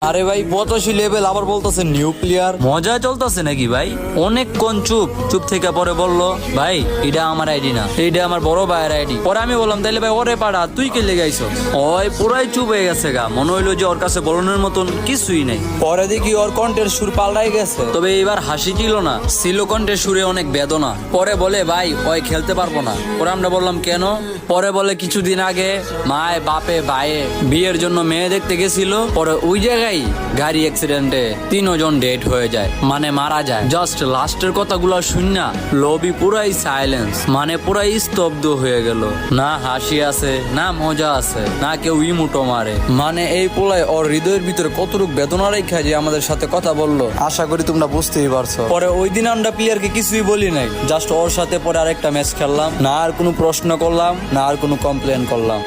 আরে ভাই 85 লেভেল আবার বলতেছে নিউক্লিয়ার। মজা চলতেছে নাকি ভাই? অনেকক্ষণ চুপ চুপ থেকে পরে বললো, ভাই এটা আমার আইডি না, এটা আমার বড় ভাইয়ের আইডি। পরে আমি বললাম, তাইলে ভাই ওরে পাড়া, তুই কে লেগাইছ? ওই পুরাই চুপ হয়ে গেছে গা, মনে হইলো যে ওর কাছে বলানোর মতন কিছুই নেই। পরে দেখি ওর কণ্ঠের সুর পাল্টাই গেছে। তবে এবার হাসি ছিল না, ছিল কণ্ঠের সুরে অনেক বেদনা। পরে বলে, ভাই ওই খেলতে পারবো না। পরে আমরা বললাম কেন? পরে বলে, কিছুদিন আগে মায়ে বাপে ভাইয়ে বিয়ের জন্য মেয়ে দেখতে গেছিল, পরে ওই জায়গায় গাড়ি অ্যাক্সিডেন্টে 3 জন ডেড হয়ে যায়, মানে মারা যায়। জাস্ট লাস্টের কথাগুলো শুননা লবি পুরাই সাইলেন্স, মানে পুরাই স্তব্ধ হয়ে গেল। না হাসি আছে, না মজা আছে, না কেউ ইমুটো মারে। মানে এই পোলায় ওর হৃদয়ের ভিতরে কতটুক বেদনা রেখা যে আমাদের সাথে কথা বললো, আশা করি তোমরা বুঝতেই পারছো। পরে ওই দিন আমরা প্লেয়ারকে কিছুই বলি নাই, জাস্ট ওর সাথে পরে আরেকটা ম্যাচ খেললাম, না আর কোনো প্রশ্ন করলাম, না আর কোনো কমপ্লেন করলাম।